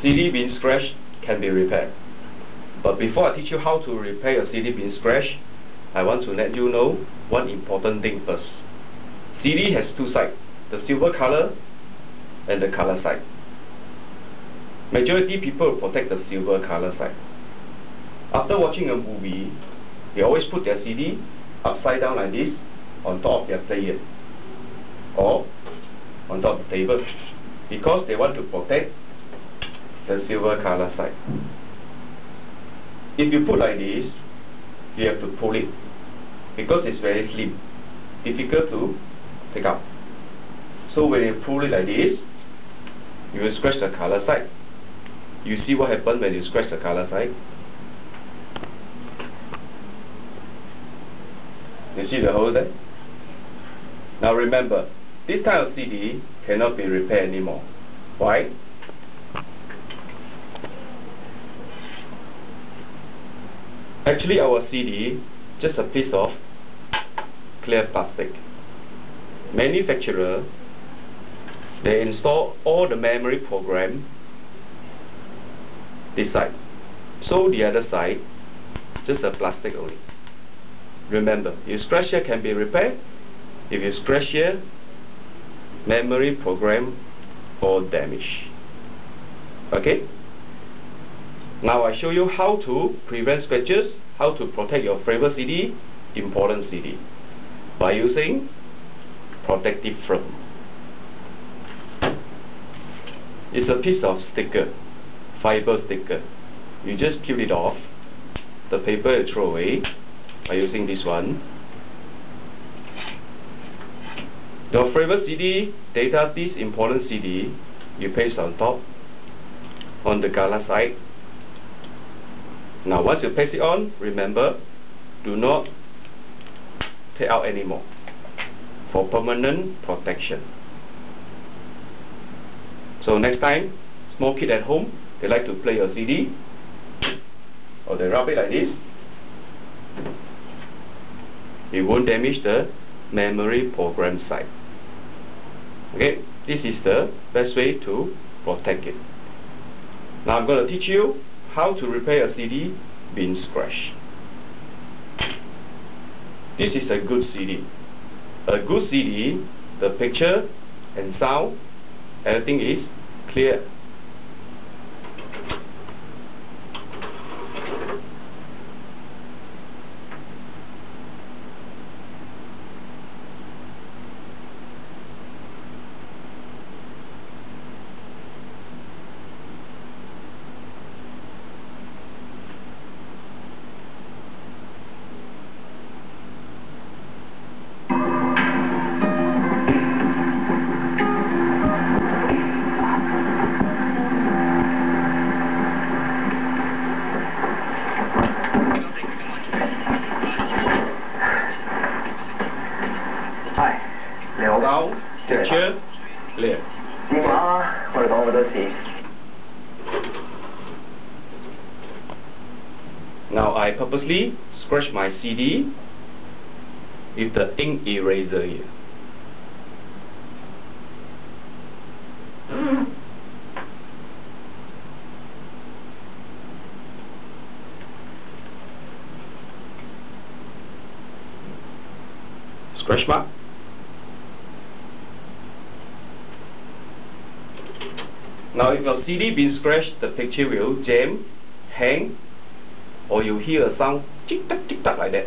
CD being scratched can be repaired. But before I teach you how to repair your CD being scratched, I want to let you know one important thing first. CD has two sides, the silver color and the color side. Majority people protect the silver color side. After watching a movie, they always put their CD upside down like this on top of their player or on top of the table because they want to protect the silver color side. If you put like this, you have to pull it because it's very slim, difficult to take out. So when you pull it like this, you will scratch the color side. You see what happens when you scratch the color side? You see the hole there? Now remember, this type of CD cannot be repaired anymore. Why? Actually, our CD just a piece of clear plastic. Manufacturer, they install all the memory program this side. So the other side, just a plastic only. Remember, if you scratch here can be repaired. If you scratch here, memory program or damage. Okay? Now I show you how to prevent scratches, how to protect your favorite CD, important CD, by using protective film. It's a piece of sticker, fiber sticker. You just peel it off. The paper you throw away by using this one. Your favorite CD, data disk, important CD, you paste on top, on the color side. Now once you paste it on, remember, do not take out anymore for permanent protection. So next time, small kid at home, they like to play your CD, or they rub it like this, it won't damage the memory program side. Okay, this is the best way to protect it. Now I'm going to teach you how to repair a CD being scratched. This is a good CD. A good CD, the picture and sound, everything is clear. Now, picture clear. Now I purposely scratch my CD with the ink eraser here. Scratch mark. Now if your CD been scratched, the picture will jam, hang, or you hear a sound tick tock like that.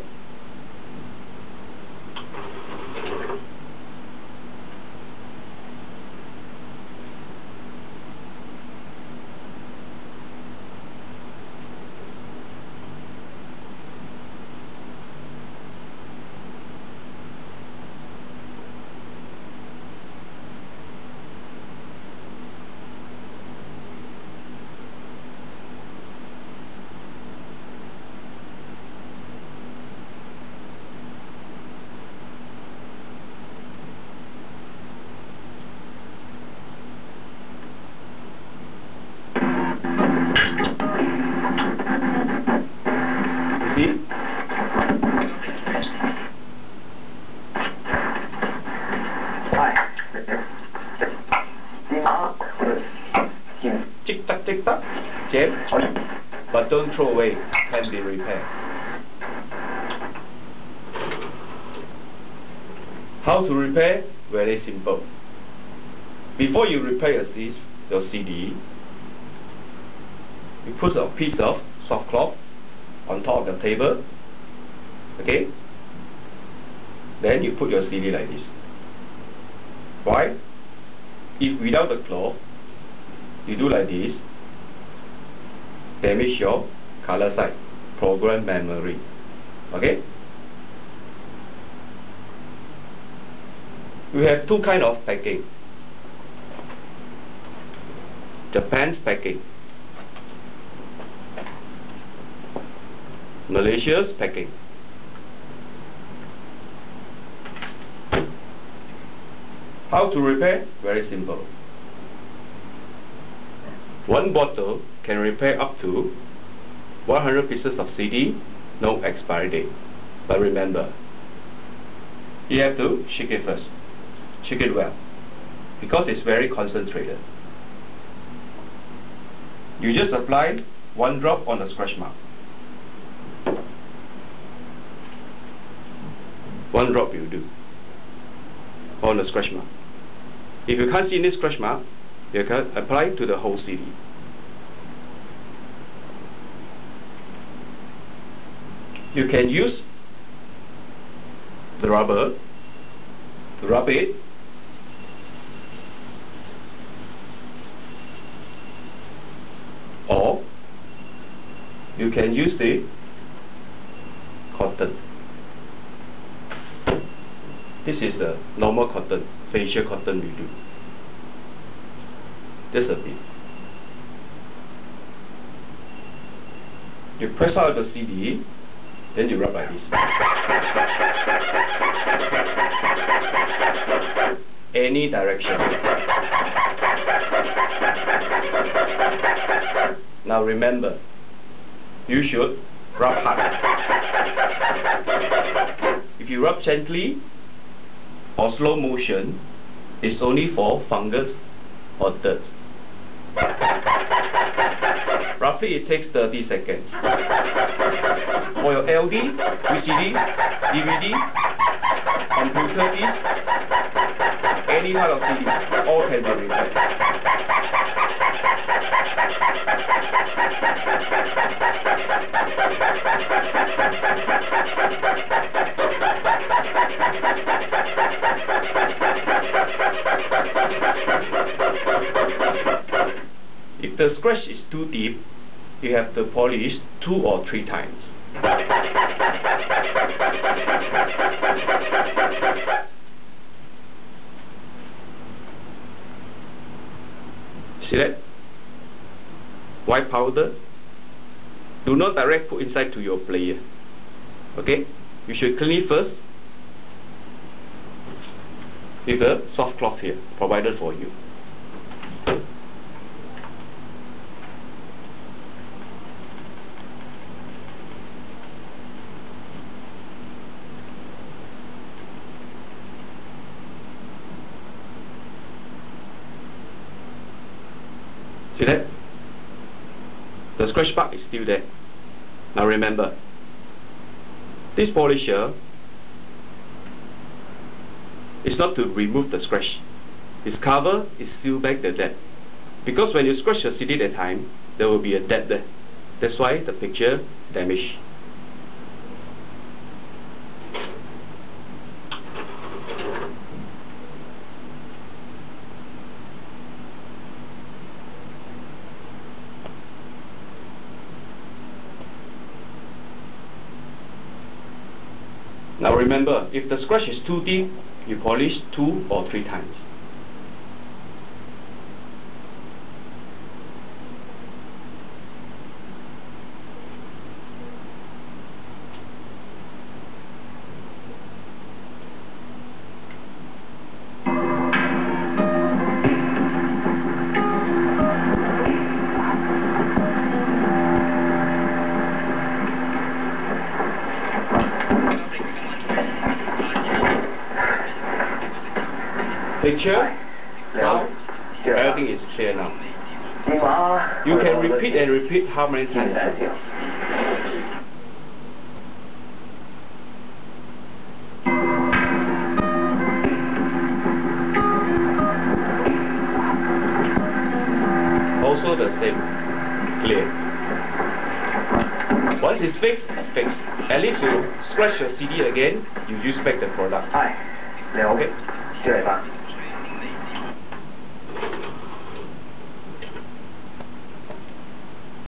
tick tock, jam, but don't throw away, can be repaired. How to repair? Very simple. Before you repair your CD, you put a piece of soft cloth on top of the table, okay? Then you put your CD like this. Why? If without the cloth, you do like this, damage your color side, program memory, okay? We have two kind of packing. Japan's packing, Malaysia's packing. How to repair? Very simple. One bottle can repair up to 100 pieces of CD, no expiry date. But remember, you have to shake it first. Shake it well, because it's very concentrated. You just apply one drop on the scratch mark. One drop you do on the scratch mark. If you can't see any scratch mark, you can apply to the whole CD. You can use the rubber to rub it, or you can use the cotton. This is the normal cotton, facial cotton we do. Just a bit. You press out the CD, then you rub like this. Any direction. Now remember, you should rub hard. If you rub gently or slow motion, it's only for fungus or dirt. Roughly it takes 30 seconds. For your LD, VCD, DVD, computer disc, any kind of CD, all can be repaired. If the scratch is too deep, you have to polish 2 or 3 times. See that? White powder. Do not direct put inside to your player. Okay? You should clean it first with a soft cloth here, provided for you. See that? The scratch mark is still there. Now remember, this polisher is not to remove the scratch. Its cover is seal back the dent. Because when you scratch the CD that time, there will be a dent there. That's why the picture damaged. Now remember, if the scratch is too deep, you polish 2 or 3 times. Picture? Now, everything is clear now. You can repeat and repeat how many times? Also the same. Clear. Once it's fixed, it's fixed. At least you scratch your CD again, you use back the product. Hi. Okay? 小李吧。